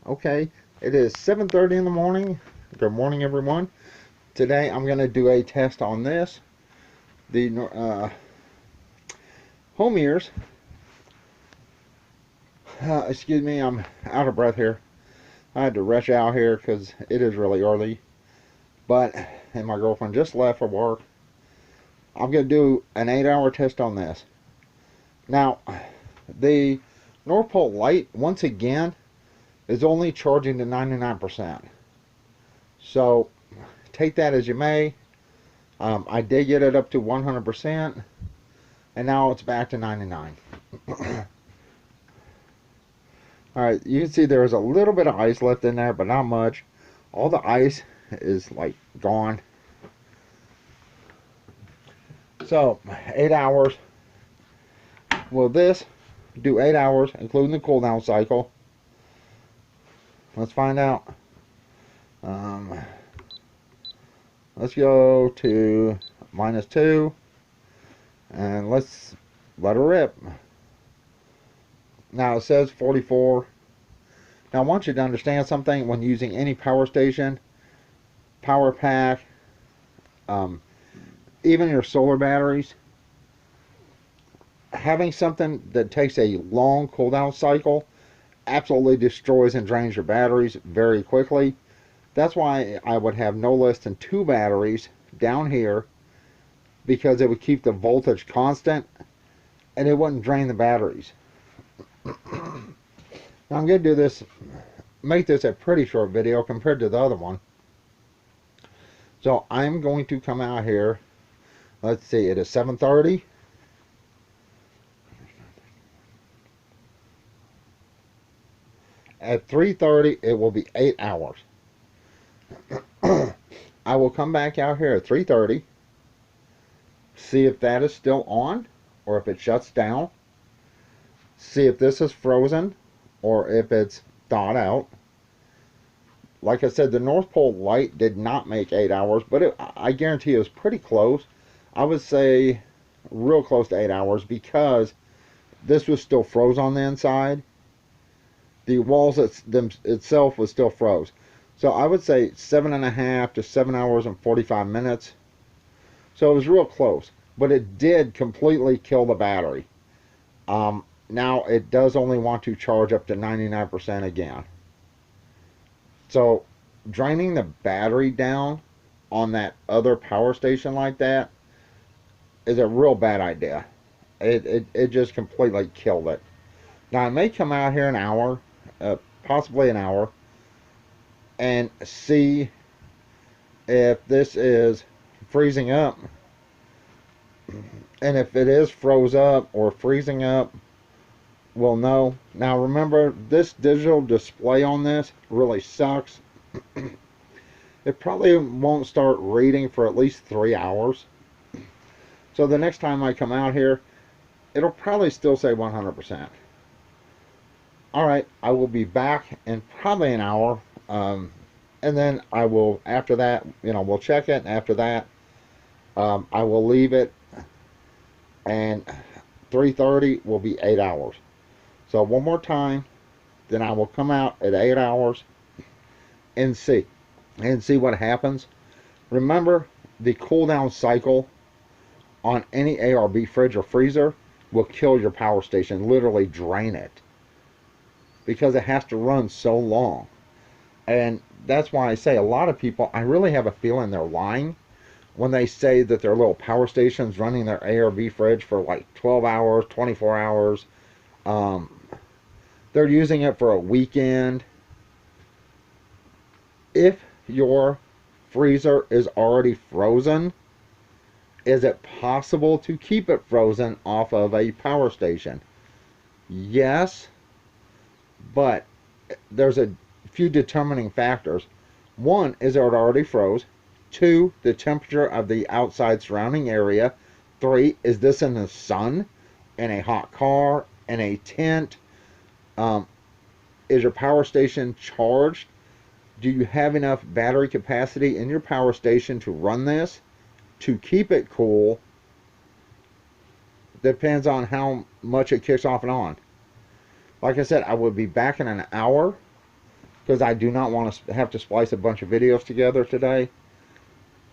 Okay, it is 7:30 in the morning. Good morning, everyone. Today I'm going to do a test on this. The home ears. Excuse me, I'm out of breath here. I had to rush out here because it is really early. But, and my girlfriend just left for work. I'm going to do an 8-hour test on this. Now, the North Pole light, once again, is only charging to 99%. So, take that as you may. I did get it up to 100%, and now it's back to 99. Alright, you can see there's a little bit of ice left in there, but not much. All the ice is like gone. So, 8 hours. Will this do 8 hours, including the cool down cycle? Let's find out. Let's go to -2, and let's let her rip. Now it says 44. Now I want you to understand something when using any power station, power pack, even your solar batteries. Having something that takes a long cool down cycle absolutely destroys and drains your batteries very quickly. That's why I would have no less than 2 batteries down here, because it would keep the voltage constant and it wouldn't drain the batteries. Now I'm going to do this, make this a pretty short video compared to the other one. So I'm going to come out here. Let's see, it is 7:30. At 3:30 it will be 8 hours. I will come back out here at 3:30, see if that is still on or if it shuts down, see if this is frozen or if it's thawed out. Like I said, the North Pole light did not make 8 hours, but I guarantee it was pretty close. I would say real close to 8 hours, because this was still froze on the inside. The walls itself was still froze. So I would say 7.5 to 7 hours and 45 minutes. So it was real close, but it did completely kill the battery. Now it does only want to charge up to 99% again. So draining the battery down on that other power station like that is a real bad idea. It just completely killed it. Now I may come out here an hour, possibly an hour, and see if this is freezing up, and if it is froze up or freezing up, we'll know. Now remember, this digital display on this really sucks. It probably won't start reading for at least 3 hours. So the next time I come out here, it'll probably still say 100%. Alright, I will be back in probably an hour. And then I will, after that, we'll check it. And after that, I will leave it. And 3:30 will be 8 hours. So one more time, then I will come out at 8 hours and see what happens. Remember, the cool down cycle on any ARB fridge or freezer will kill your power station, literally drain it, because it has to run so long. And that's why I say a lot of people, I really have a feeling they're lying when they say that their little power stations running their ARB fridge for like 12 hours, 24 hours. They're using it for a weekend. If your freezer is already frozen, is it possible to keep it frozen off of a power station? Yes, but there's a few determining factors. One, is it already froze? 2, the temperature of the outside surrounding area. 3, is this in the sun, in a hot car, in a tent? Is your power station charged? Do you have enough battery capacity in your power station to run this, to keep it cool? Depends on how much it kicks off and on. Like I said, I will be back in an hour. because I do not want to have to splice a bunch of videos together today.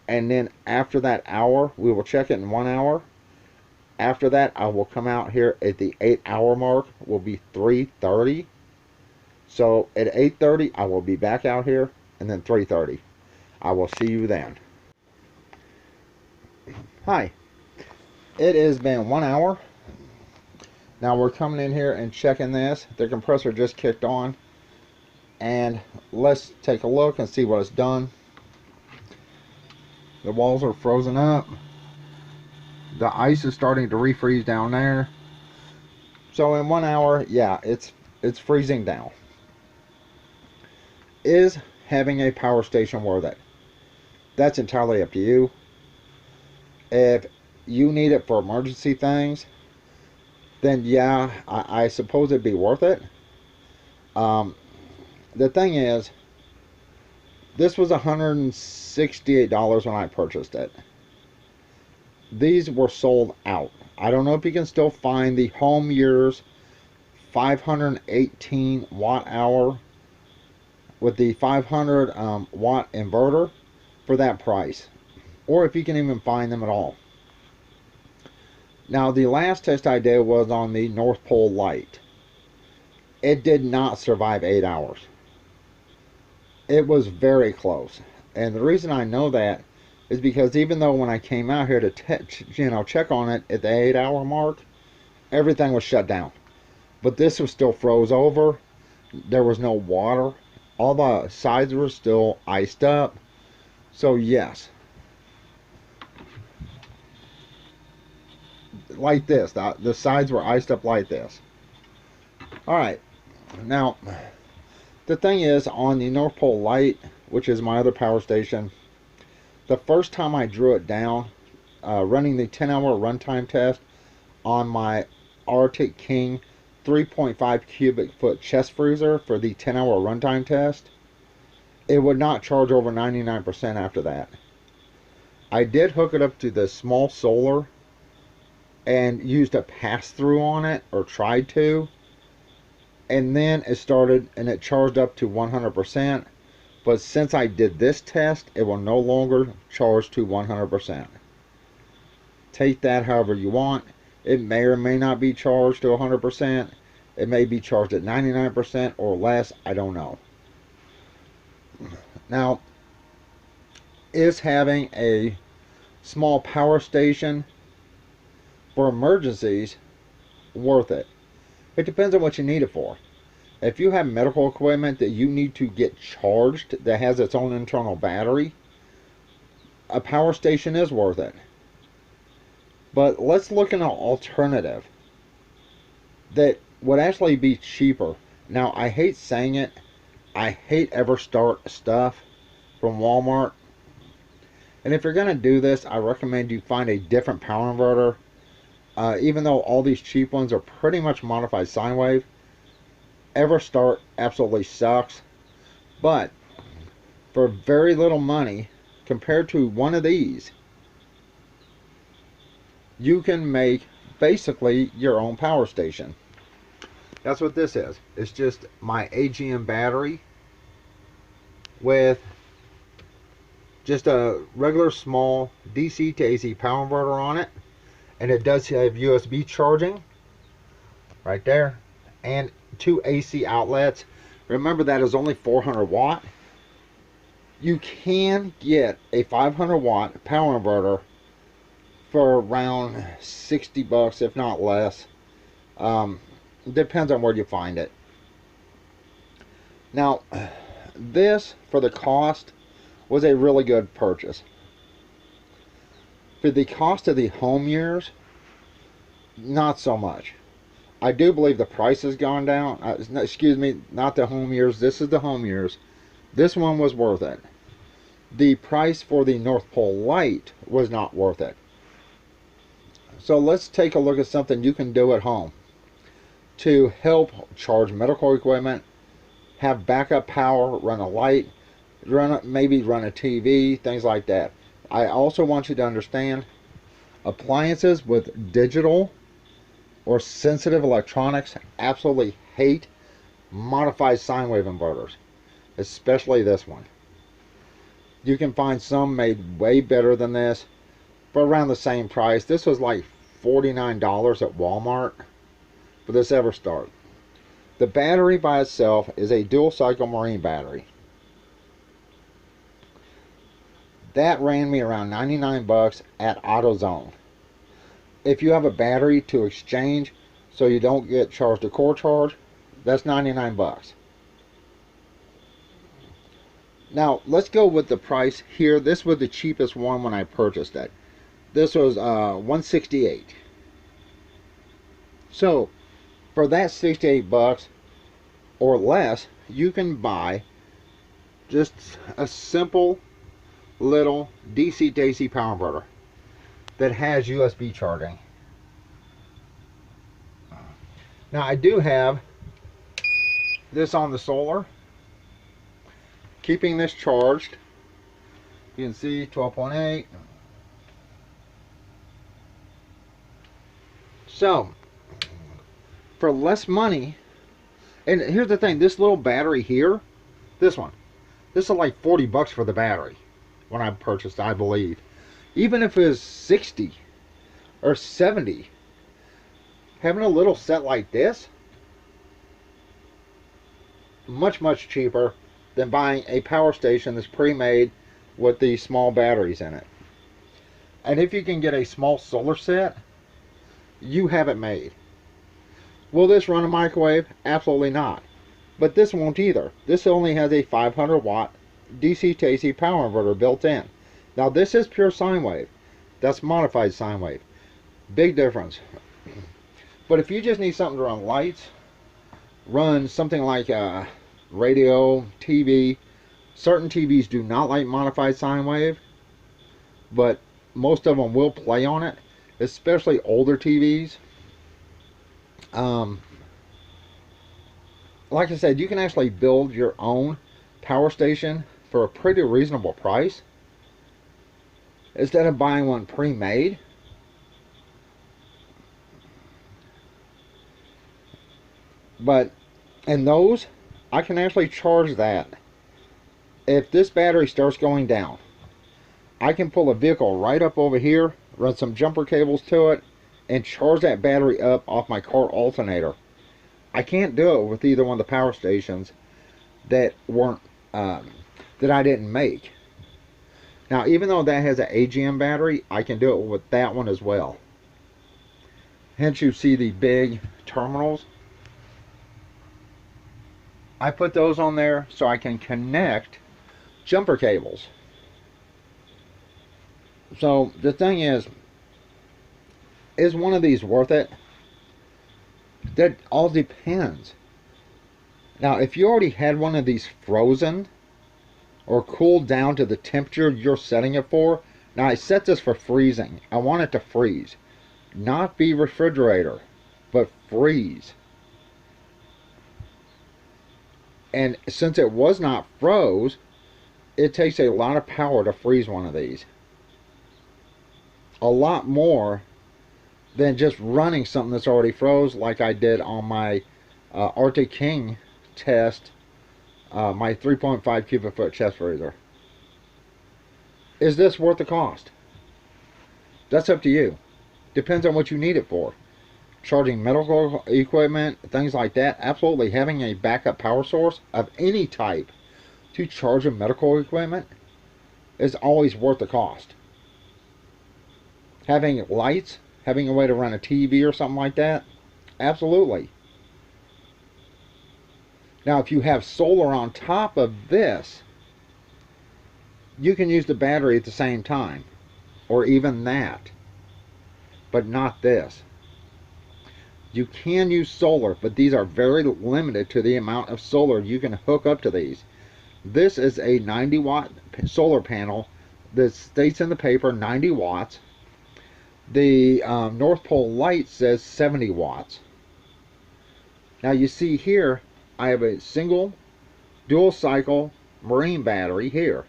And then after that hour, we will check it in 1 hour. After that, I will come out here at the 8-hour mark. Will be 3:30. So at 8:30, I will be back out here, and then 3:30. I will see you then. Hi. It has been 1 hour. Now we're coming in here and checking this. The compressor just kicked on. And let's take a look and see what it's done. The walls are frozen up. The ice is starting to refreeze down there. So in 1 hour, yeah, it's freezing down. Is having a power station worth it? That's entirely up to you. If you need it for emergency things, then yeah, I suppose it'd be worth it. The thing is, this was $168 when I purchased it. These were sold out. I don't know if you can still find the Home Years 518 watt hour with the 500 watt inverter for that price, or if you can even find them at all. Now the last test I did was on the North Pole light. It did not survive 8 hours. It was very close, and the reason I know that is because even though when I came out here to check on it at the 8-hour mark, everything was shut down, but this was still froze over. There was no water. All the sides were still iced up. So yes, like this, the sides were iced up like this. Alright, now the thing is, on the North Pole light, which is my other power station, the first time I drew it down, running the 10-hour runtime test on my Arctic King 3.5 cubic foot chest freezer for the 10-hour runtime test, it would not charge over 99% after that. I did hook it up to the small solar and used a pass-through on it, or tried to, and then it started and it charged up to 100%. But since I did this test, it will no longer charge to 100%. Take that however you want. It may or may not be charged to 100%. It may be charged at 99% or less. I don't know. Now, is having a small power station for emergencies worth it? It depends on what you need it for. If you have medical equipment that you need to get charged that has its own internal battery, a power station is worth it. But let's look at an alternative that would actually be cheaper. Now, I hate saying it. I hate EverStart stuff from Walmart. And if you're going to do this, I recommend you find a different power inverter. Even though all these cheap ones are pretty much modified sine wave, EverStart absolutely sucks. But for very little money, compared to one of these, you can make basically your own power station. That's what this is. It's just my AGM battery with just a regular small DC to AC power inverter on it. And it does have USB charging right there, and 2 AC outlets. Remember, that is only 400 watt. You can get a 500 watt power inverter for around 60 bucks, if not less. Depends on where you find it. Now, this, for the cost, was a really good purchase. For the cost of the Home Years, not so much. I do believe the price has gone down. Excuse me, not the Home Years. This is the Home Years. This one was worth it. The price for the North Pole light was not worth it. So let's take a look at something you can do at home to help charge medical equipment, have backup power, run a light, maybe run a TV, things like that. I also want you to understand, appliances with digital or sensitive electronics absolutely hate modified sine wave inverters. especially this one. You can find some made way better than this for around the same price. This was like $49 at Walmart for this Everstart. The battery by itself is a dual cycle marine battery. That ran me around 99 bucks at AutoZone. If you have a battery to exchange so you don't get charged a core charge, that's 99 bucks. Now let's go with the price here. This was the cheapest one when I purchased it. This was $168. So for that 68 bucks or less, you can buy just a simple little DC to AC power inverter that has USB charging. Now I do have this on the solar, keeping this charged. You can see 12.8. So for less money, and here's the thing, this little battery here, this is like 40 bucks for the battery when I purchased, I believe. Even if it was 60 or 70, having a little set like this, much cheaper than buying a power station that's pre-made with these small batteries in it. And if you can get a small solar set, you have it made. Will this run a microwave? Absolutely not. But this won't either. This only has a 500 watt DC to AC power inverter built in. Now this is pure sine wave. That's modified sine wave. Big difference. But if you just need something to run lights, run something like radio, TV. Certain TVs do not like modified sine wave, but most of them will play on it, especially older TVs. Like I said, you can actually build your own power station for a pretty reasonable price instead of buying one pre-made. But in those, I can actually charge that. If this battery starts going down, I can pull a vehicle right up over here, run some jumper cables to it, and charge that battery up off my Quart alternator. I can't do it with either one of the power stations that weren't that I didn't make. Now, even though that has an AGM battery, I can do it with that one as well. Hence, you see the big terminals. I put those on there so I can connect jumper cables. So the thing is one of these worth it? That all depends. Now, if you already had one of these frozen or cooled down to the temperature you're setting it for, now I set this for freezing. I want it to freeze. Not be refrigerator, but freeze. And since it was not froze, it takes a lot of power to freeze one of these. A lot more than just running something that's already froze, like I did on my Arctic King test, my 3.5 cubic foot chest freezer. Is this worth the cost? That's up to you. Depends on what you need it for. Charging medical equipment, things like that, absolutely. Having a backup power source of any type to charge a medical equipment is always worth the cost. Having lights, having a way to run a TV or something like that, absolutely. Now, if you have solar on top of this, you can use the battery at the same time, or even that, but not this. You can use solar, but these are very limited to the amount of solar you can hook up to these. This is a 90 watt solar panel that states in the paper 90 watts. The North Pole light says 70 watts. Now you see here, I have a single dual cycle marine battery here.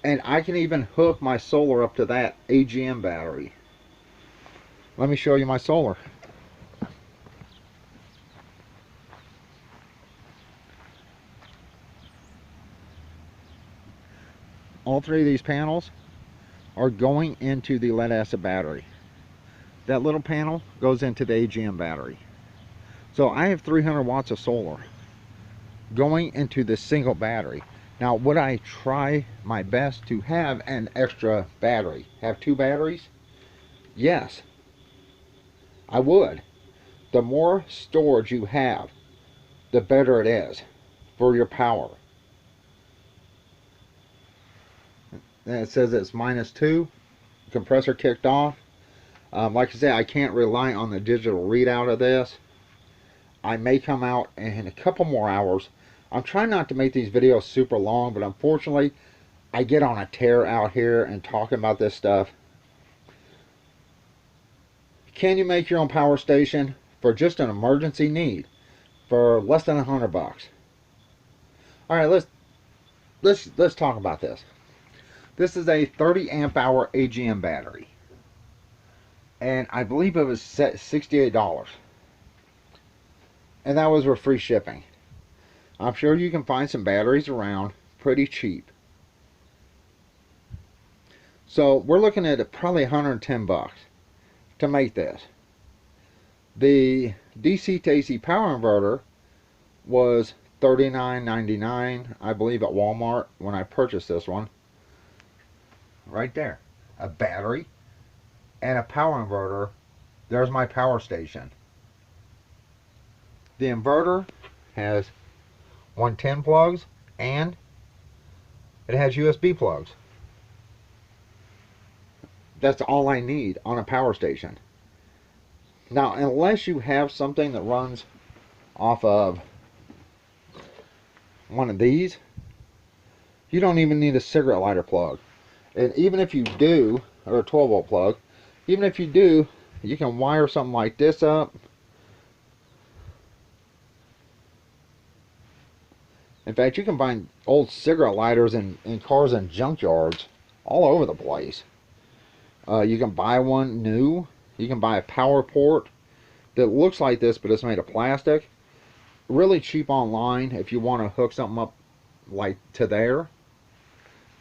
And I can even hook my solar up to that AGM battery. Let me show you my solar. all three of these panels are going into the lead acid battery. That little panel goes into the AGM battery. So I have 300 watts of solar going into this single battery. Now, would I try my best to have an extra battery? Have two batteries? Yes, I would. The more storage you have, the better it is for your power. And it says it's -2. Compressor kicked off. Like I said, I can't rely on the digital readout of this. I may come out in a couple more hours. I'm trying not to make these videos super long, but unfortunately, I get on a tear out here and talking about this stuff. Can you make your own power station for just an emergency need for less than $100? All right, let's talk about this. This is a 30 amp hour AGM battery, and I believe it was set $68, and that was with free shipping. I'm sure you can find some batteries around pretty cheap. So we're looking at probably 110 bucks to make this. The DC to AC power inverter was $39.99, I believe, at Walmart when I purchased this one. Right there, a battery and a power inverter. There's my power station. The inverter has 110 plugs and it has USB plugs. That's all I need on a power station. Now, unless you have something that runs off of one of these, you don't even need a cigarette lighter plug. And even if you do, or a 12 volt plug, even if you do, you can wire something like this up. In fact, you can find old cigarette lighters in cars and junkyards all over the place. You can buy one new. You can buy a power port that looks like this, but it's made of plastic. Really cheap online if you want to hook something up like to there.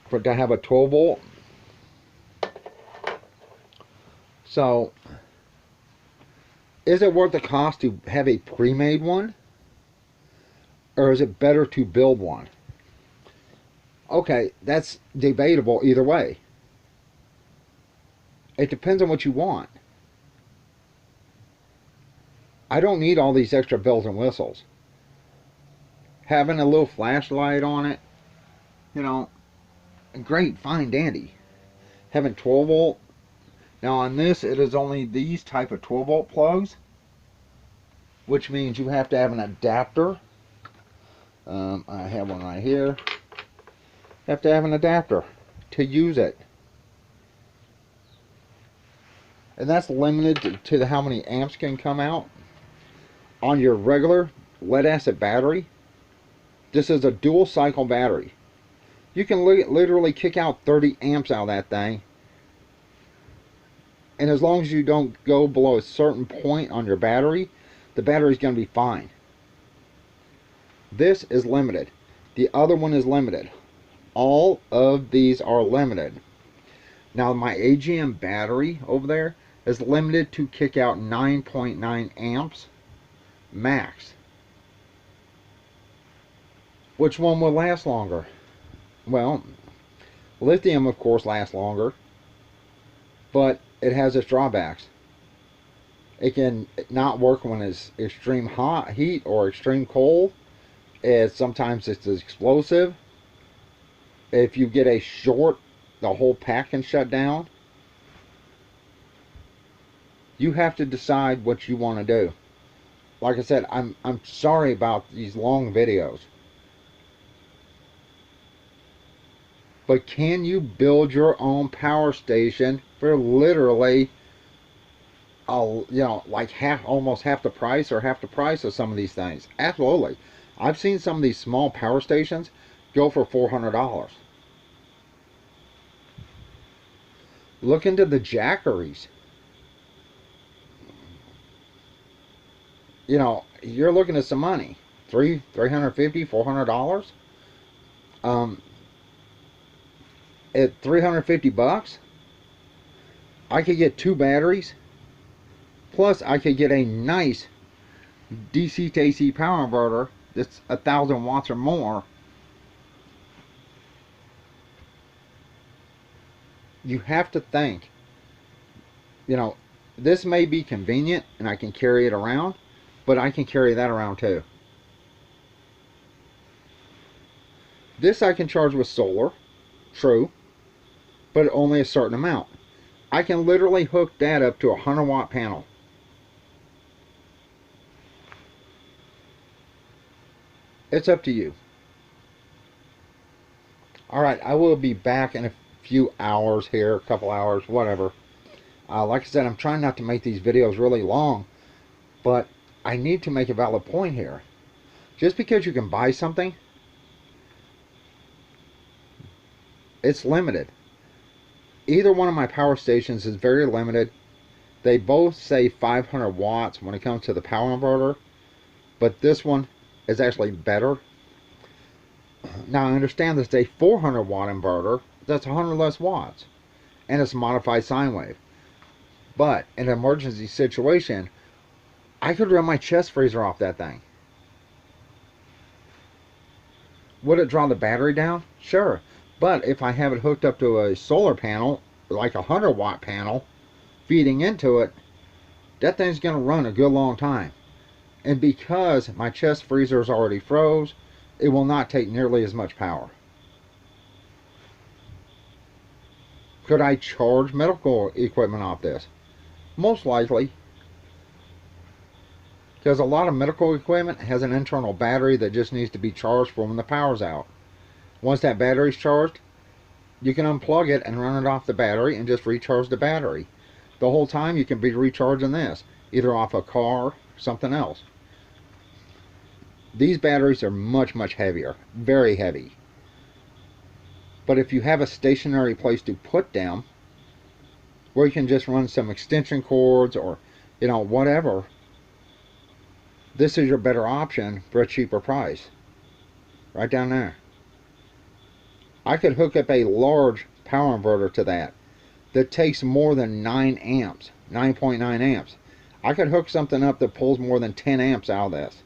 To have a 12 volt. So, is it worth the cost to have a pre-made one? Or is it better to build one? Okay, that's debatable either way. It depends on what you want. I don't need all these extra bells and whistles. Having a little flashlight on it, you know, great, fine, dandy. Having 12 volt. Now on this, it is only these type of 12 volt plugs, which means you have to have an adapter. I have one right here. You have to have an adapter to use it. And that's limited to how many amps can come out. On your regular lead acid battery, this is a dual cycle battery. You can literally kick out 30 amps out of that thing. And as long as you don't go below a certain point on your battery, the battery's going to be fine. This is limited. The other one is limited. All of these are limited. Now my AGM battery over there is limited to kick out 9.9 amps max. Which one will last longer? Well, lithium of course lasts longer, but it has its drawbacks. It can not work when it's extreme hot heat or extreme cold. Sometimes it's explosive. If you get a short, the whole pack can shut down. You have to decide what you want to do. Like I said, I'm sorry about these long videos. But can you build your own power station for literally, like almost half the price or half the price of some of these things? Absolutely. I've seen some of these small power stations go for $400. Look into the Jackeries. You know, you're looking at some money. $350, $400. at $350, I could get 2 batteries, plus I could get a nice DC to AC power inverter that's 1,000 watts or more. You have to think, this may be convenient and I can carry it around, but I can carry that around too. This I can charge with solar, true, but only a certain amount. I can literally hook that up to a 100-watt panel. It's up to you. Alright, I will be back in a few hours here, a couple hours, whatever. Like I said, I'm trying not to make these videos really long, but I need to make a valid point here. Just because you can buy something, it's limited. Either one of my power stations is very limited. They both say 500 watts when it comes to the power inverter, but this one is actually better. Now I understand this is a 400 watt inverter, that's 100 less watts, and it's a modified sine wave. But in an emergency situation, I could run my chest freezer off that thing. Would it draw the battery down? Sure. But if I have it hooked up to a solar panel, like a 100-watt panel, feeding into it, that thing's going to run a good long time. And because my chest freezer is already froze, it will not take nearly as much power. Could I charge medical equipment off this? Most likely. Because a lot of medical equipment has an internal battery that just needs to be charged for when the power's out. Once that battery's charged, you can unplug it and run it off the battery and just recharge the battery. The whole time you can be recharging this, either off a car or something else. These batteries are much, much heavier. Very heavy. But if you have a stationary place to put them, where you can just run some extension cords or, whatever, this is your better option for a cheaper price. Right down there. I could hook up a large power inverter to that takes more than 9 amps, 9.9 amps. I could hook something up that pulls more than 10 amps out of this.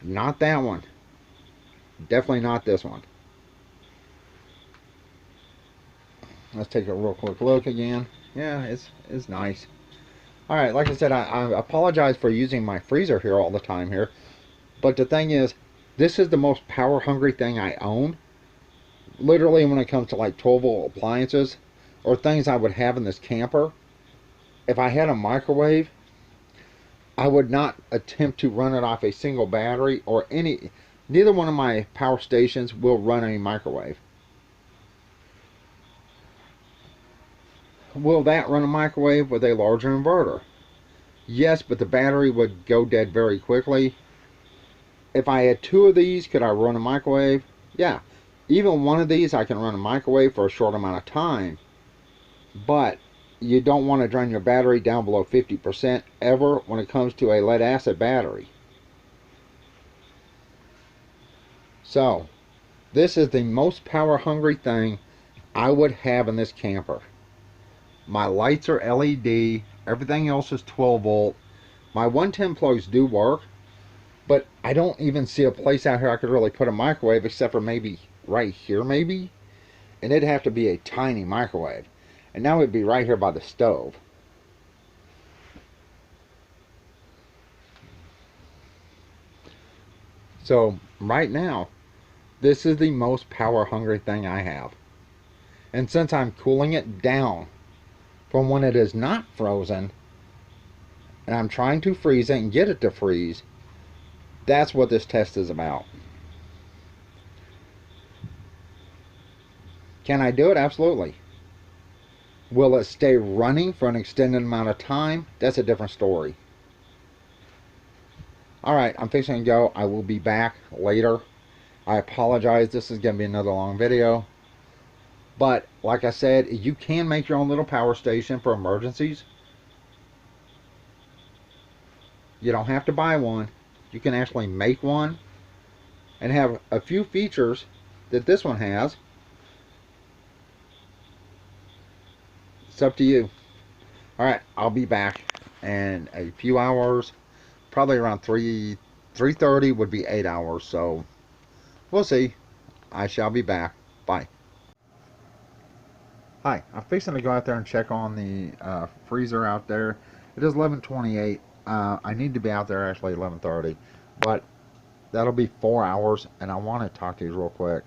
Not that one. Definitely not this one. Let's take a real quick look again. Yeah, it's nice. Alright, like I said, I apologize for using my freezer here all the time here. But the thing is, this is the most power hungry thing I own. Literally when it comes to like 12-volt appliances or things I would have in this camper. If I had a microwave, I would not attempt to run it off a single battery or neither one of my power stations will run a microwave. Will that run a microwave with a larger inverter? Yes, but the battery would go dead very quickly. If I had 2 of these, could I run a microwave? Yeah. Even one of these I can run a microwave for a short amount of time. But you don't want to drain your battery down below 50% ever when it comes to a lead acid battery. So, this is the most power hungry thing I would have in this camper. My lights are LED, everything else is 12 volt. My 110 plugs do work, but I don't even see a place out here I could really put a microwave except for maybe right here maybe. And it'd have to be a tiny microwave. And now it'd be right here by the stove. So right now, this is the most power hungry thing I have. And since I'm cooling it down from when it is not frozen, and I'm trying to freeze it and get it to freeze, that's what this test is about. Can I do it? Absolutely. Will it stay running for an extended amount of time? That's a different story. Alright, I'm fixing to go. I will be back later. I apologize. This is going to be another long video. But, like I said, you can make your own little power station for emergencies. You don't have to buy one. You can actually make one and have a few features that this one has. It's up to you. All right, I'll be back in a few hours. Probably around 3:30 would be 8 hours. So we'll see. I shall be back. Bye. Hi, I'm fixing to go out there and check on the freezer out there. It is 11:28. I need to be out there actually 11:30, but that'll be 4 hours, and I want to talk to you real quick.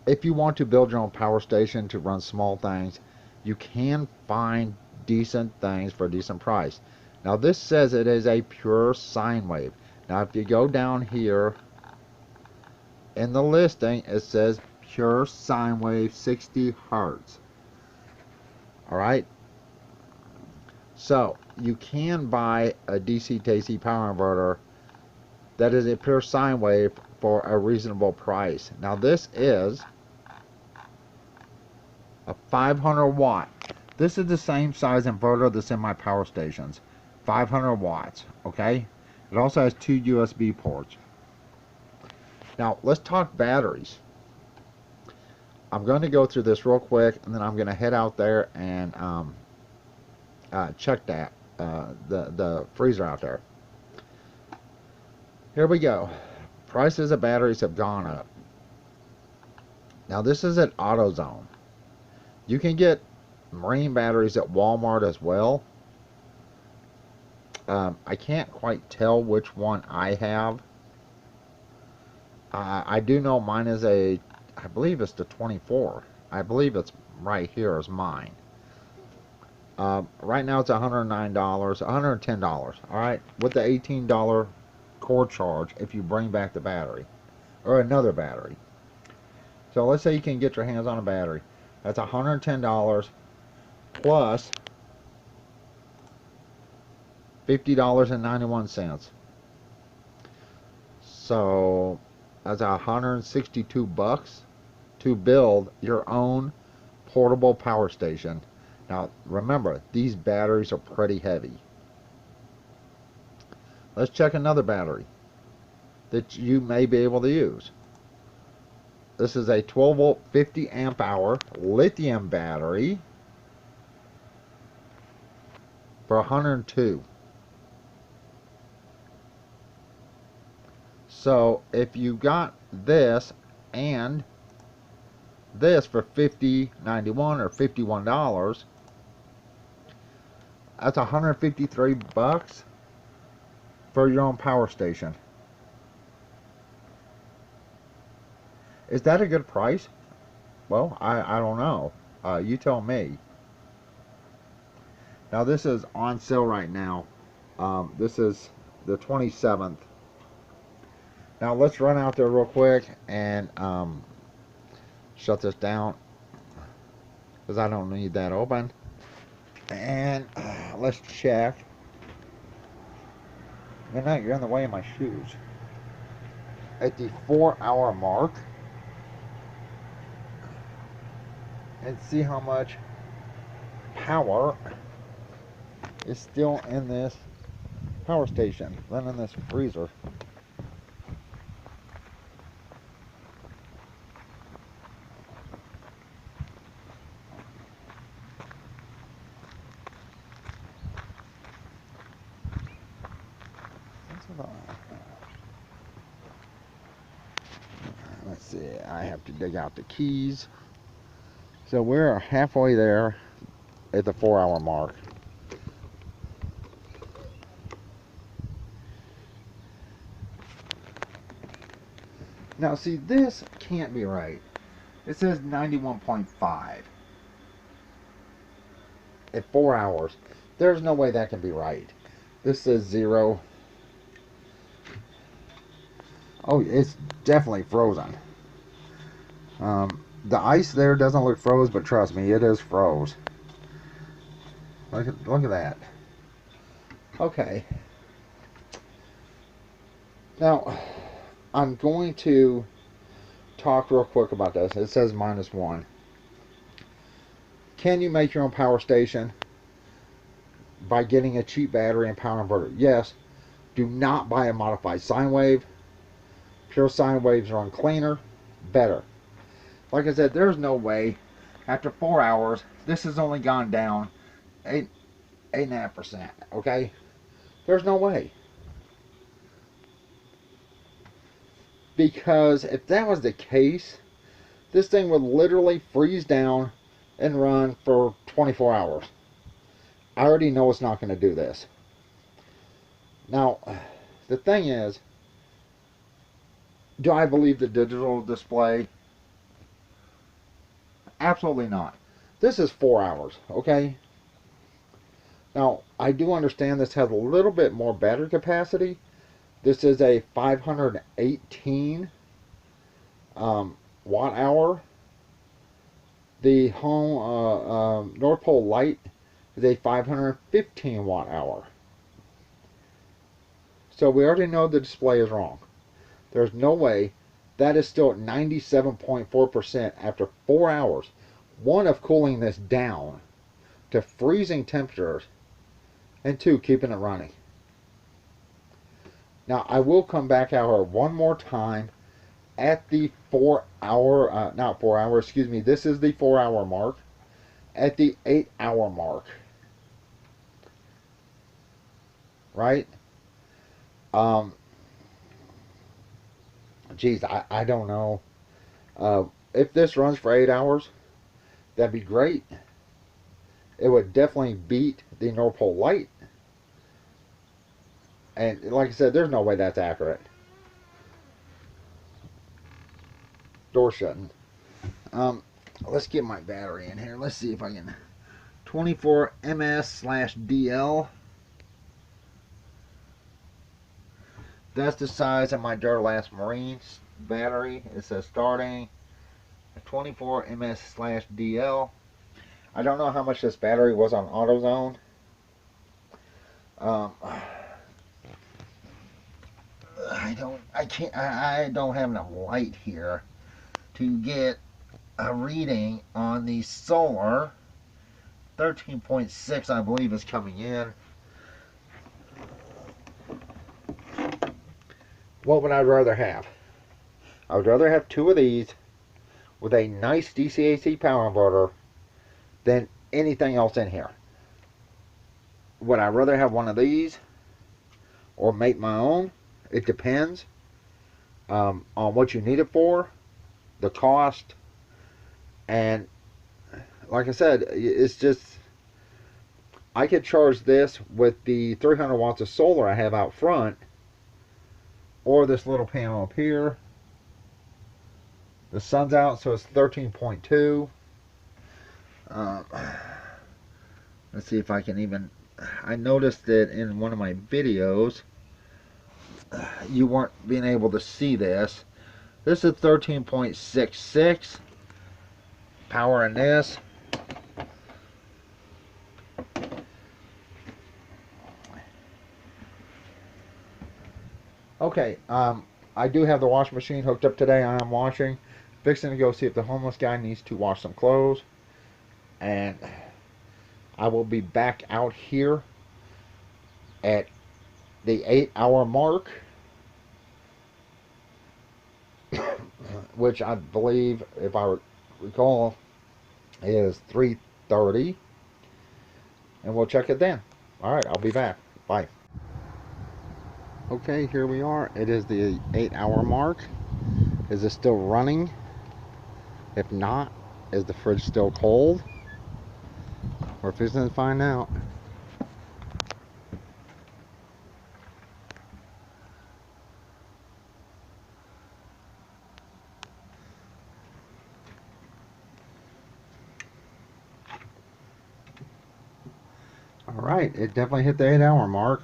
If you want to build your own power station to run small things, you can find decent things for a decent price. Now this says it is a pure sine wave. Now if you go down here in the listing, it says pure sine wave 60 hertz. Alright, so you can buy a DC to AC power inverter that is a pure sine wave for a reasonable price. Now this is a 500 watt. This is the same size inverter that's in my power stations. 500 watts, okay? It also has 2 USB ports. Now let's talk batteries. I'm going to go through this real quick, and then I'm going to head out there and check that the freezer out there. Here we go. Prices of batteries have gone up. Now this is at AutoZone. You can get marine batteries at Walmart as well. I can't quite tell which one I have. I do know mine is I believe it's the 24. I believe it's right here is mine. Right now it's $109, $110. Alright, with the $18 core charge if you bring back the battery. Or another battery. So let's say you can get your hands on a battery. That's $110 plus $50.91. So that's $162 to build your own portable power station. Now remember, these batteries are pretty heavy. Let's check another battery that you may be able to use. This is a 12 volt 50 amp hour lithium battery for $102. So if you got this and this for $50.91 or $51, that's $153 for your own power station. Is that a good price? Well, I don't know. You tell me. Now this is on sale right now. This is the 27th. Now let's run out there real quick and shut this down because I don't need that open. And let's check. Midnight, you're in the way of my shoes. At the 4-hour mark. And see how much power is still in this power station, than in this freezer. Let's see, I have to dig out the keys. So we're halfway there at the 4-hour mark. Now see, this can't be right. It says 91.5 at 4 hours. There's no way that can be right. This says 0. Oh, it's definitely frozen. The ice there doesn't look froze, but trust me, it is froze. Look at that. Okay. Now, I'm going to talk real quick about this. It says -1. Can you make your own power station by getting a cheap battery and power inverter? Yes. Do not buy a modified sine wave. Pure sine waves run cleaner, better. Like I said, there's no way After 4 hours, this has only gone down 8.5%. Okay? There's no way. Because if that was the case, this thing would literally freeze down and run for 24 hours. I already know it's not going to do this. Now, the thing is, do I believe the digital display? Absolutely not. This is 4 hours, okay? Now, I do understand this has a little bit more battery capacity. This is a 518 watt hour. The home North Pole light is a 515 watt hour. So we already know the display is wrong. There's no way. That is still at 97.4% after 4 hours. One, of cooling this down to freezing temperatures, and two, keeping it running. Now, I will come back out here one more time at the 4 hour, not 4 hour, excuse me, this is the 4 hour mark, at the 8 hour mark. Right? Geez, I don't know. If this runs for 8 hours, that'd be great. It would definitely beat the North Pole light. And like I said, there's no way that's accurate. Door shutting. Let's get my battery in here. Let's see if I can. 24 ms/DL. That's the size of my Duralast Marine battery. It says starting 24 ms/DL. I don't know how much this battery was on AutoZone. I don't have enough light here to get a reading on the solar. 13.6 I believe is coming in. What would I rather have? I would rather have 2 of these with a nice DC-AC power inverter than anything else in here. Would I rather have one of these or make my own? It depends on what you need it for, the cost, and like I said, it's just, I could charge this with the 300 watts of solar I have out front, or this little panel up here. The sun's out, so it's 13.2. Let's see if I can even, I noticed that in one of my videos you weren't being able to see this. This is 13.66 power in this. Okay, I do have the washing machine hooked up today. I am washing, fixing to go see if the homeless guy needs to wash some clothes, and I will be back out here at the 8 hour mark, which I believe, if I recall, is 3:30, and we'll check it then. Alright, I'll be back. Bye. Okay, here we are. It is the 8 hour mark. Is it still running? If not, is the fridge still cold? We're fixing to find out. Alright, it definitely hit the 8 hour mark.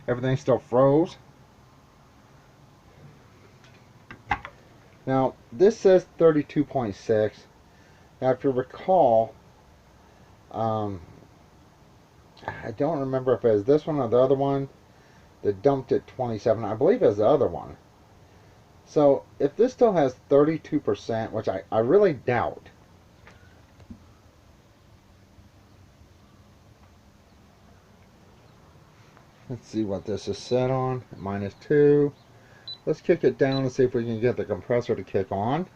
Everything still froze. Now, this says 32.6. Now, if you recall, I don't remember if it was this one or the other one that dumped at 27. I believe it was the other one. So, if this still has 32%, which I really doubt. Let's see what this is set on. -2. Let's kick it down and see if we can get the compressor to kick on.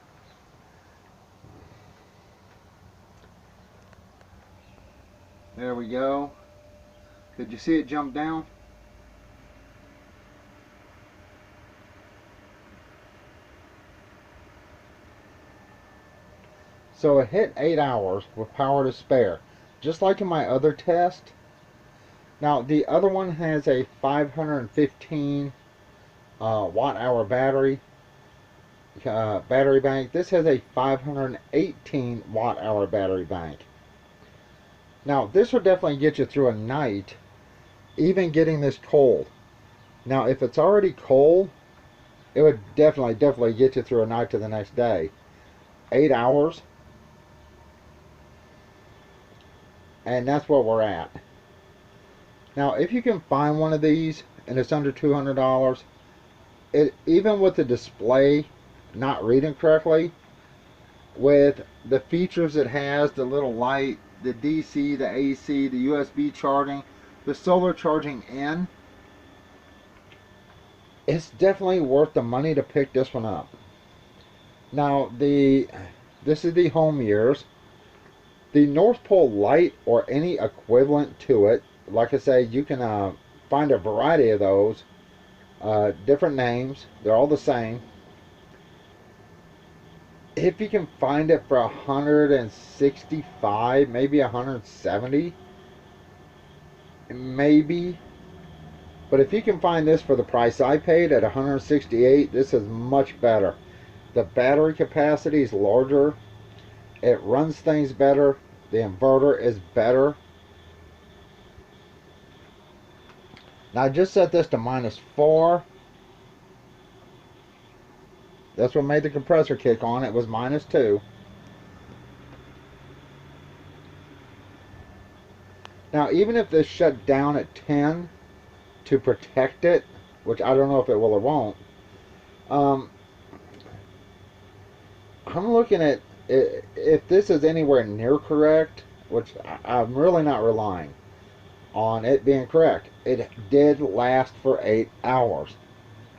we go. Did you see it jump down? So it hit 8 hours with power to spare, just like in my other test. Now the other one has a 515 watt hour battery bank. This has a 518 watt hour battery bank. Now this will definitely get you through a night, even getting this cold. Now if it's already cold, it would definitely get you through a night to the next day. 8 hours, and that's what we're at. Now if you can find one of these and it's under $200, it, even with the display not reading correctly, with the features it has, the little light, the DC, the AC, the USB charging, the solar charging in, it's definitely worth the money to pick this one up. Now this is the home years. The North Pole light or any equivalent to it, like I say, you can find a variety of those, different names, they're all the same. If you can find it for 165, maybe 170, maybe. But if you can find this for the price I paid at 168, this is much better. The battery capacity is larger. It runs things better. The inverter is better. Now I just set this to -4. That's what made the compressor kick on. It was -2. Now even if this shut down at 10 to protect it, which I don't know if it will or won't, I'm looking at if this is anywhere near correct, which I'm really not relying on it being correct. It did last for 8 hours.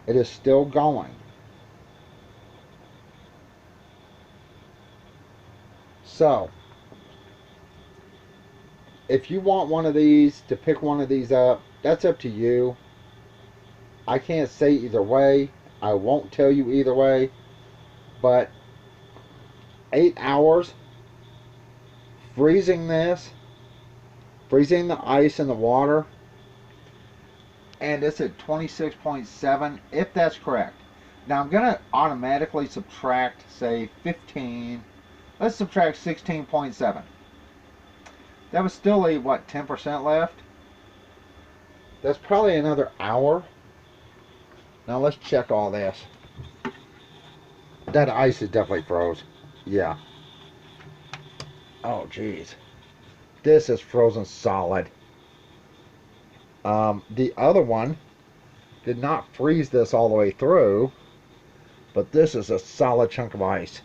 It is still going. So if you want one of these, to pick one of these up, that's up to you. I can't say either way. I won't tell you either way. But 8 hours freezing this, freezing the ice in the water, and it's at 26.7, if that's correct. Now I'm going to automatically subtract, say, 15. Let's subtract 16.7. That was still a, what, 10% left? That's probably another hour. Now let's check all this. That ice is definitely froze. Yeah. Oh, geez. This is frozen solid. The other one did not freeze this all the way through, but this is a solid chunk of ice.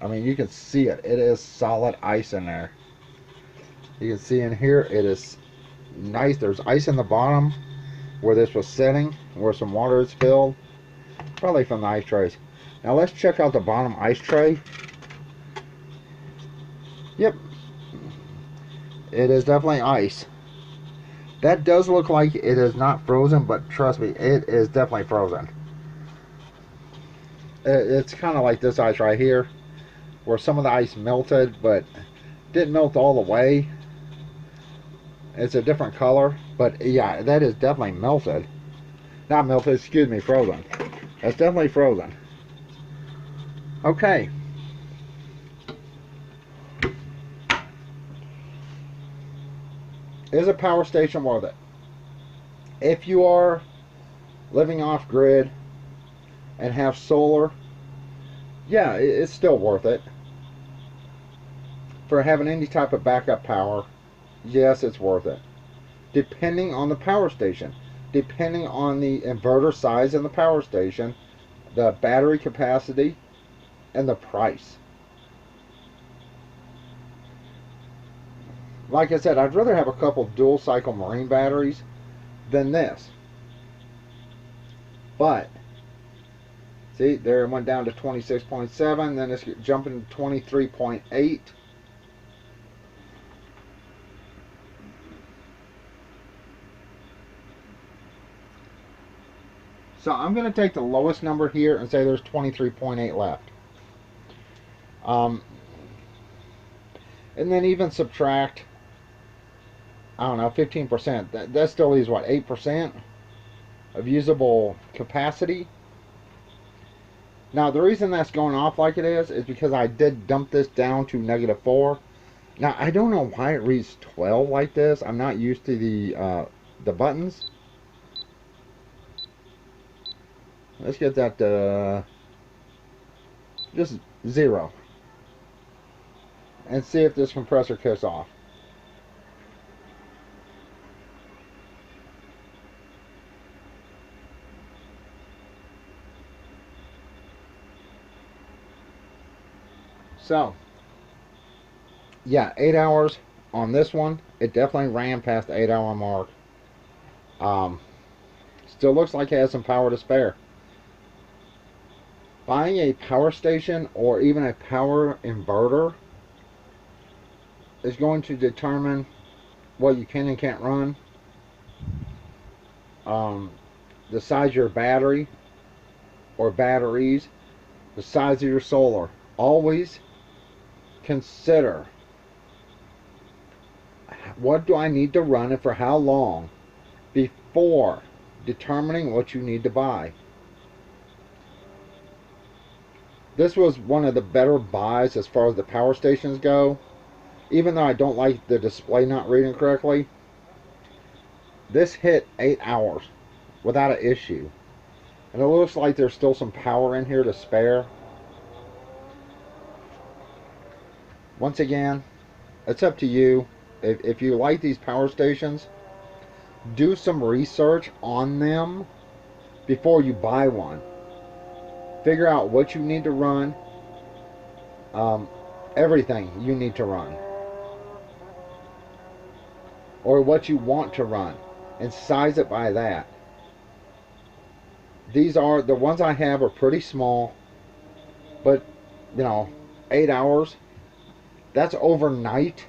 I mean, you can see it. It is solid ice in there. You can see in here, it is nice. There's ice in the bottom where this was sitting, where some water is filled, probably from the ice trays. Now let's check out the bottom ice tray. Yep, it is definitely ice. That does look like it is not frozen, but trust me, it is definitely frozen. It's kind of like this ice right here, where some of the ice melted, but didn't melt all the way. It's a different color, but yeah, that is definitely melted. Not melted, excuse me, frozen. That's definitely frozen. Okay. Is a power station worth it? If you are living off grid and have solar, yeah, it's still worth it. For having any type of backup power, yes, it's worth it. Depending on the power station, depending on the inverter size in the power station, the battery capacity, and the price. Like I said, I'd rather have a couple dual cycle marine batteries than this. But see, there it went down to 26.7, then it's jumping to 23.8. So I'm going to take the lowest number here and say there's 23.8 left. And then even subtract, I don't know, 15%. That still leaves what, 8% of usable capacity. Now the reason that's going off like it is because I did dump this down to -4. Now I don't know why it reads 12 like this. I'm not used to the buttons. Let's get that just 0 and see if this compressor kicks off. So, yeah, 8 hours on this one. It definitely ran past the 8-hour mark. Still looks like it has some power to spare. Buying a power station or even a power inverter is going to determine what you can and can't run. The size of your battery or batteries, the size of your solar. Always consider, what do I need to run and for how long before determining what you need to buy. This was one of the better buys as far as the power stations go. Even though I don't like the display not reading correctly, this hit 8 hours without an issue. And it looks like there's still some power in here to spare. Once again, it's up to you. If you like these power stations, do some research on them before you buy one. Figure out what you need to run, everything you need to run, or what you want to run, and size it by that. These are, the ones I have are pretty small, but, you know, 8 hours, that's overnight.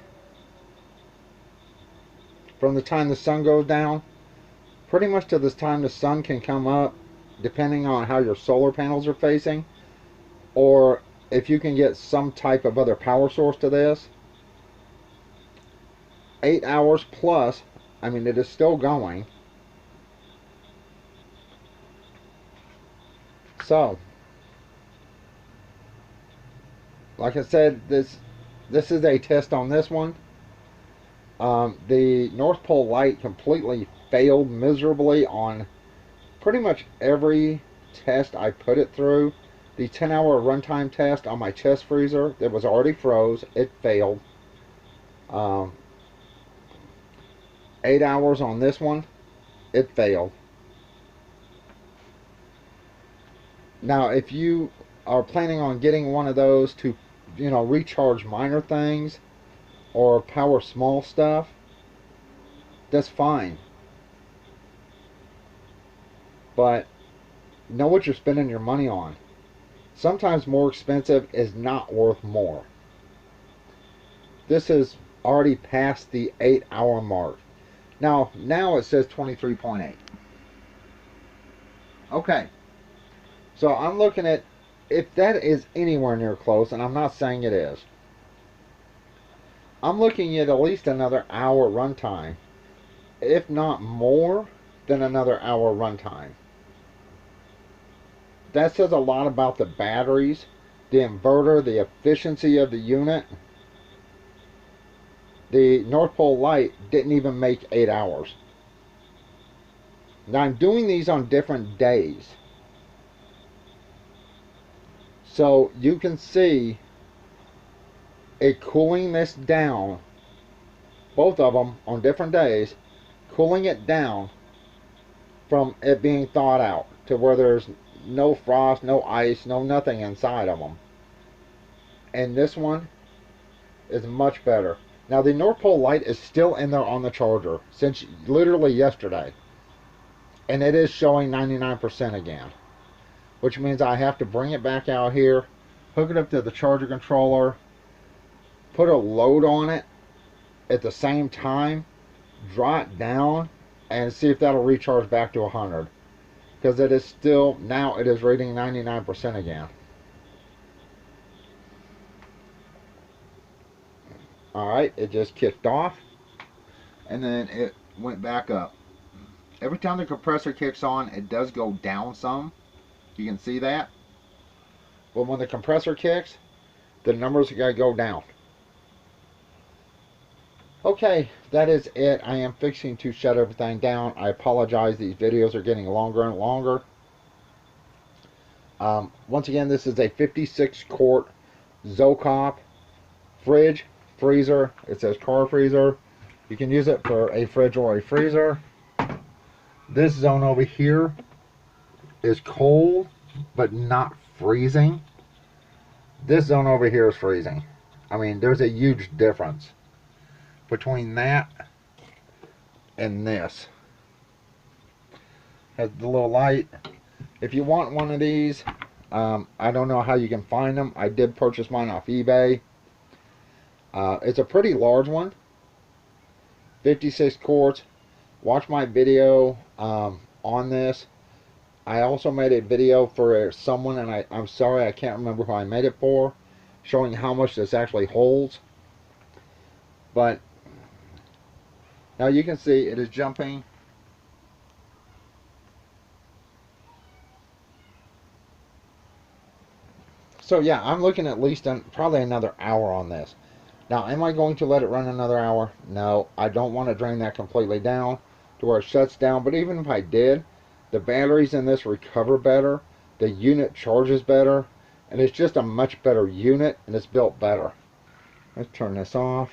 From the time the sun goes down, pretty much to the time the sun can come up, depending on how your solar panels are facing, or if you can get some type of other power source to this. 8 hours plus, I mean, it is still going. So, like I said, this is a test on this one. The North Pole light completely failed miserably on pretty much every test I put it through. The 10-hour runtime test on my chest freezer that was already froze, it failed. 8 hours on this one, it failed. Now, if you are planning on getting one of those to, you know, recharge minor things or power small stuff, that's fine. But know what you're spending your money on. Sometimes more expensive is not worth more. This is already past the 8-hour mark. Now it says 23.8. Okay. So I'm looking at, if that is anywhere near close, and I'm not saying it is, I'm looking at least another hour runtime, if not more than another hour runtime. That says a lot about the batteries, the inverter, the efficiency of the unit. The North Pole light didn't even make 8 hours. Now I'm doing these on different days, so you can see it cooling this down, both of them on different days, cooling it down from it being thawed out to where there's no frost, no ice, no nothing inside of them. And this one is much better. Now the North Pole light is still in there on the charger since literally yesterday, and it is showing 99% again, which means I have to bring it back out here, hook it up to the charger controller, put a load on it at the same time, draw it down, and see if that'll recharge back to 100. because it is still, now it is reading 99% again. Alright, it just kicked off, and then it went back up. Every time the compressor kicks on, it does go down some. You can see that. But when the compressor kicks, the numbers are going to go down. Okay, that is it. I am fixing to shut everything down. I apologize, these videos are getting longer and longer. Once again, this is a 56 quart Zokop fridge, freezer. It says car freezer. You can use it for a fridge or a freezer. This zone over here is cold, but not freezing. This zone over here is freezing. I mean, there's a huge difference between that and this. Has the little light. If you want one of these, I don't know how you can find them. I did purchase mine off eBay. It's a pretty large one, 56 quarts. Watch my video on this. I also made a video for someone, and I'm sorry I can't remember who I made it for, showing how much this actually holds. But now you can see it is jumping. So yeah, I'm looking at least probably another hour on this. Now, am I going to let it run another hour? No, I don't want to drain that completely down to where it shuts down. But even if I did, the batteries in this recover better, the unit charges better, and it's just a much better unit, and it's built better. Let's turn this off.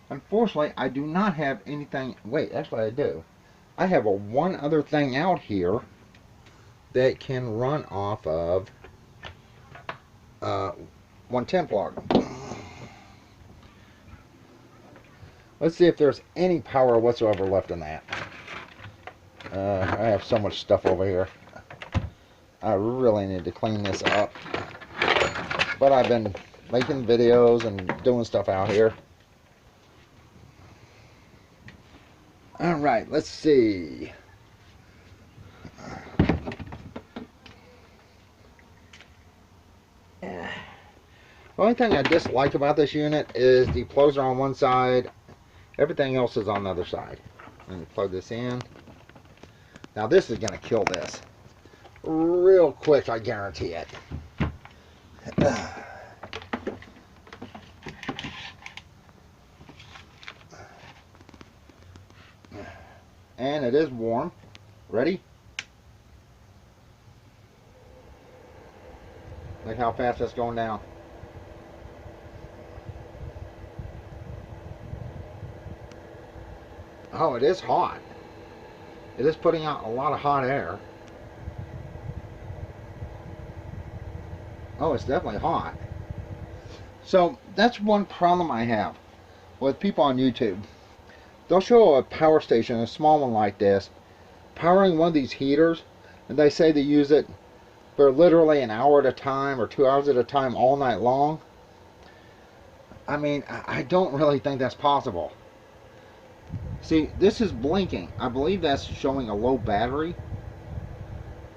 Unfortunately, I do not have anything. Wait, actually I do. I have one other thing out here that can run off of 110 plug. Let's see if there's any power whatsoever left in that. I have so much stuff over here. I really need to clean this up. But I've been making videos and doing stuff out here. Alright, let's see. The only thing I dislike about this unit is the plugs are on one side, everything else is on the other side. Let me plug this in. Now this is going to kill this real quick, I guarantee it. And it is warm. Ready? Look how fast that's going down. Oh, it is hot. It is putting out a lot of hot air. Oh, it's definitely hot. So that's one problem I have with people on YouTube. They'll show a power station, a small one like this, powering one of these heaters, and they say they use it for literally an hour at a time or 2 hours at a time all night long. I mean, I don't really think that's possible. See, this is blinking. I believe that's showing a low battery,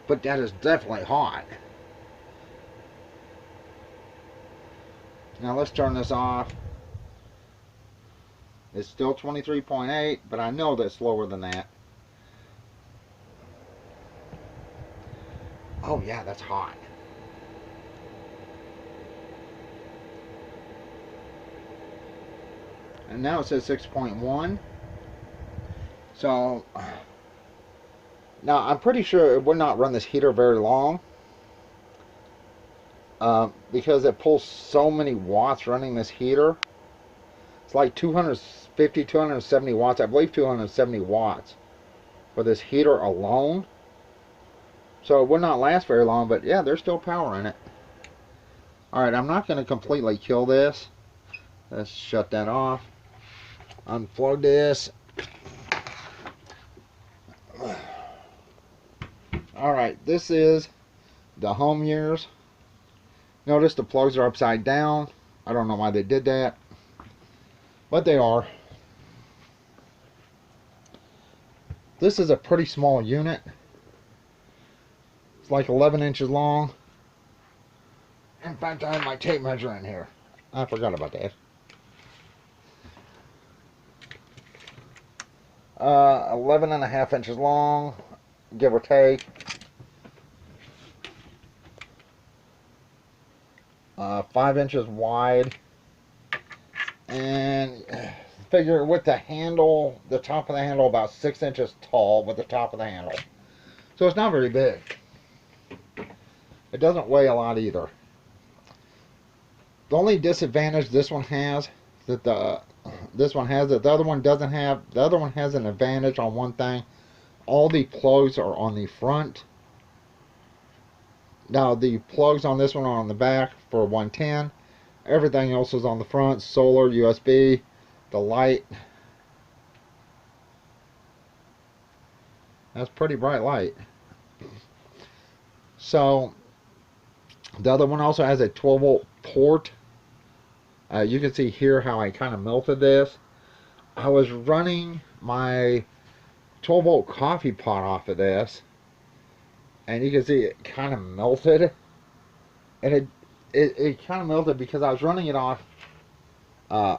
but that is definitely hot. Now let's turn this off. It's still 23.8, but I know that's lower than that. Oh yeah, that's hot. And now it says 6.1. So now I'm pretty sure it would not run this heater very long, because it pulls so many watts running this heater. It's like 250, 270 watts. I believe 270 watts for this heater alone. So it would not last very long, but yeah, there's still power in it. Alright, I'm not going to completely kill this. Let's shut that off. Unplug this. Alright, this is the home years. Notice the plugs are upside down. I don't know why they did that, but they are. This is a pretty small unit. It's like 11 inches long. In fact, I have my tape measure in here. I forgot about that. 11.5 inches long, give or take. 5 inches wide. And figure with the handle, the top of the handle about 6 inches tall with the top of the handle. So it's not very big. It doesn't weigh a lot either. The only disadvantage this one has that the other one doesn't have. The other one has an advantage on one thing. All the plugs are on the front. Now the plugs on this one are on the back for 110. Everything else is on the front. Solar, USB, the light. That's pretty bright light. So the other one also has a 12-volt port. You can see here how I kind of melted this. I was running my 12-volt coffee pot off of this, and you can see it kind of melted. And it kind of melted because I was running it off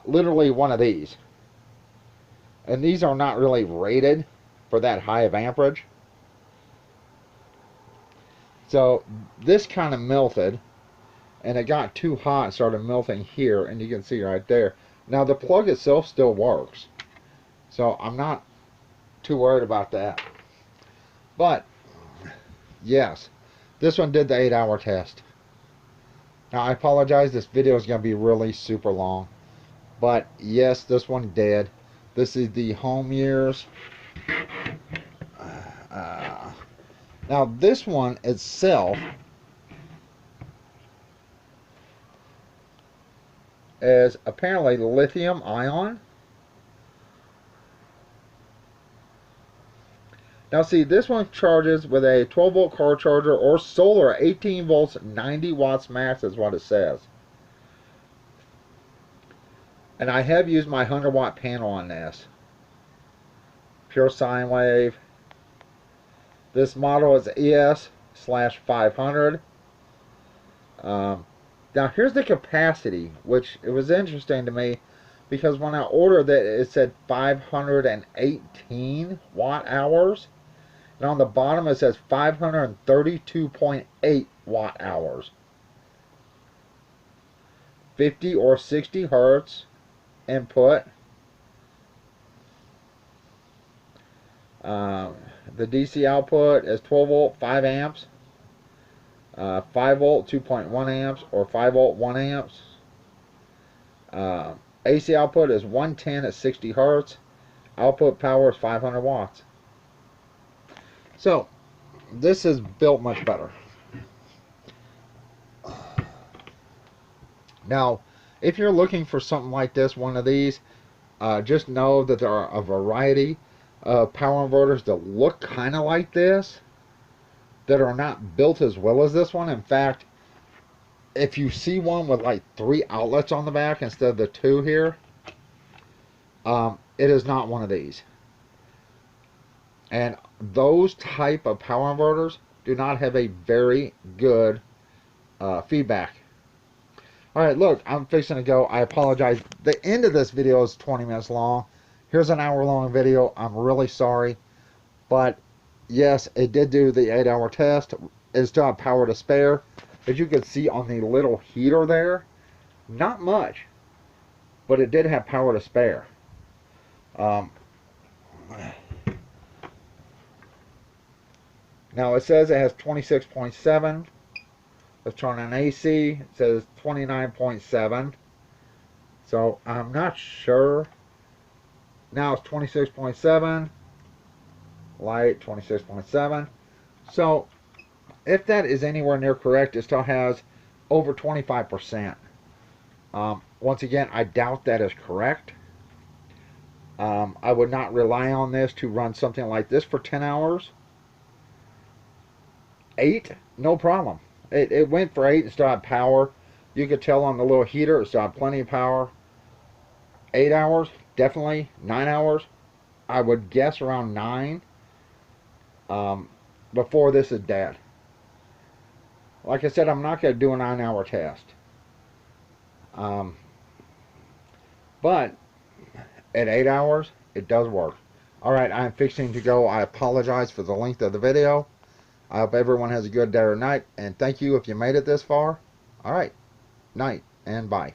literally one of these. And these are not really rated for that high of amperage. So this kind of melted, and it got too hot and started melting here, and you can see right there. Now the plug itself still works, so I'm not too worried about that. But yes, this one did the 8-hour test. Now I apologize, this video is going to be really super long, but yes, this one did. This is the home years. Now this one itself is apparently lithium ion. Now see, this one charges with a 12-volt car charger or solar, 18 volts, 90 watts max is what it says. And I have used my 100-watt panel on this. Pure sine wave. This model is ES/500. Now here's the capacity, which it was interesting to me because when I ordered it, it said 518 watt hours. And on the bottom it says 532.8 watt hours. 50 or 60 hertz input. The DC output is 12 volt, 5 amps. 5 volt, 2.1 amps, or 5 volt, 1 amps. AC output is 110 at 60 hertz. Output power is 500 watts. So, this is built much better. Now, if you're looking for something like this, one of these, just know that there are a variety of power inverters that look kind of like this, that are not built as well as this one. In fact, if you see one with like 3 outlets on the back instead of the 2 here, it is not one of these. And those type of power inverters do not have a very good feedback. Alright, look, I'm fixing to go. I apologize. The end of this video is 20 minutes long. Here's an hour-long video. I'm really sorry. But, yes, it did do the 8-hour test. It still had power to spare. As you can see on the little heater there, not much. But it did have power to spare. Now, it says it has 26.7. Let's turn on AC. It says 29.7. So I'm not sure. Now it's 26.7. Light 26.7. So if that is anywhere near correct, it still has over 25%. Once again, I doubt that is correct. I would not rely on this to run something like this for 10 hours. 8, no problem. It went for 8 and still had power. You could tell on the little heater it still had plenty of power. 8 hours, definitely. 9 hours, I would guess around 9. before this is dead. Like I said, I'm not going to do a 9-hour test. Um, but at 8 hours, it does work. Alright, I'm fixing to go. I apologize for the length of the video. I hope everyone has a good day or night. And thank you if you made it this far. Alright, night and bye.